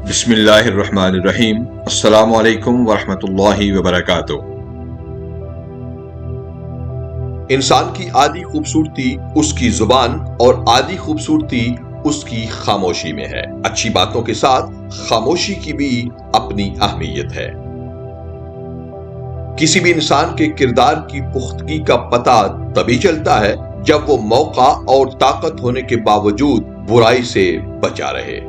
بسم اللہ الرحمن الرحیم۔ السلام علیکم ورحمۃ اللہ وبرکاتہ۔ انسان کی آدھی خوبصورتی اس کی زبان اور آدھی خوبصورتی اس کی خاموشی میں ہے۔ اچھی باتوں کے ساتھ خاموشی کی بھی اپنی اہمیت ہے۔ کسی بھی انسان کے کردار کی پختگی کا پتہ تبھی چلتا ہے جب وہ موقع اور طاقت ہونے کے باوجود برائی سے بچا رہے۔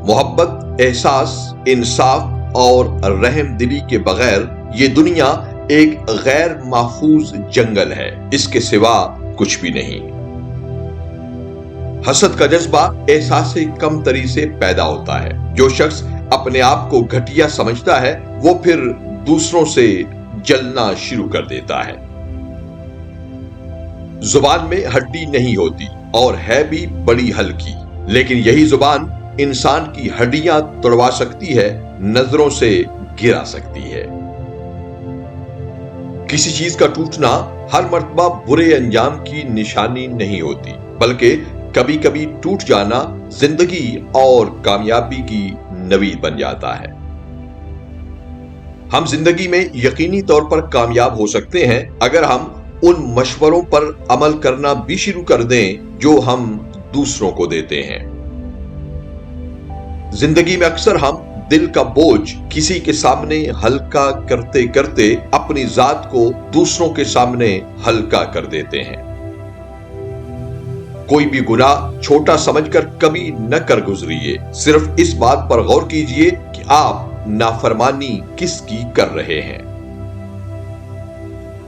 محبت، احساس، انصاف اور رحم دلی کے بغیر یہ دنیا ایک غیر محفوظ جنگل ہے، اس کے سوا کچھ بھی نہیں۔ حسد کا جذبہ احساس کمتری سے پیدا ہوتا ہے۔ جو شخص اپنے آپ کو گھٹیا سمجھتا ہے وہ پھر دوسروں سے جلنا شروع کر دیتا ہے۔ زبان میں ہڈی نہیں ہوتی اور ہے بھی بڑی ہلکی، لیکن یہی زبان انسان کی ہڈیاں توڑوا سکتی ہے، نظروں سے گرا سکتی ہے۔ کسی چیز کا ٹوٹنا ہر مرتبہ برے انجام کی نشانی نہیں ہوتی، بلکہ کبھی کبھی ٹوٹ جانا زندگی اور کامیابی کی نوید بن جاتا ہے۔ ہم زندگی میں یقینی طور پر کامیاب ہو سکتے ہیں اگر ہم ان مشوروں پر عمل کرنا بھی شروع کر دیں جو ہم دوسروں کو دیتے ہیں۔ زندگی میں اکثر ہم دل کا بوجھ کسی کے سامنے ہلکا کرتے کرتے اپنی ذات کو دوسروں کے سامنے ہلکا کر دیتے ہیں۔ کوئی بھی گناہ چھوٹا سمجھ کر کبھی نہ کر گزریے، صرف اس بات پر غور کیجئے کہ آپ نافرمانی کس کی کر رہے ہیں۔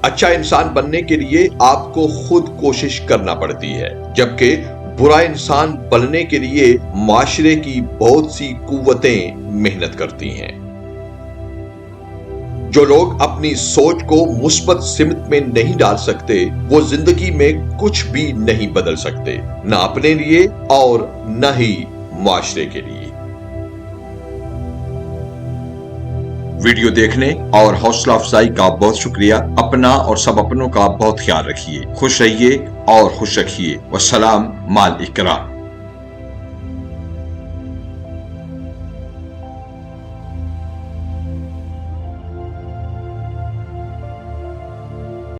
اچھا انسان بننے کے لیے آپ کو خود کوشش کرنا پڑتی ہے، جبکہ برا انسان بننے کے لیے معاشرے کی بہت سی قوتیں محنت کرتی ہیں۔ جو لوگ اپنی سوچ کو مثبت سمت میں نہیں ڈال سکتے وہ زندگی میں کچھ بھی نہیں بدل سکتے، نہ اپنے لیے اور نہ ہی معاشرے کے لیے۔ ویڈیو دیکھنے اور حوصلہ افزائی کا بہت شکریہ۔ اپنا اور سب اپنوں کا بہت خیال رکھیے۔ خوش رہیے اور خوش رکھیے۔ والسلام مع الاکرام۔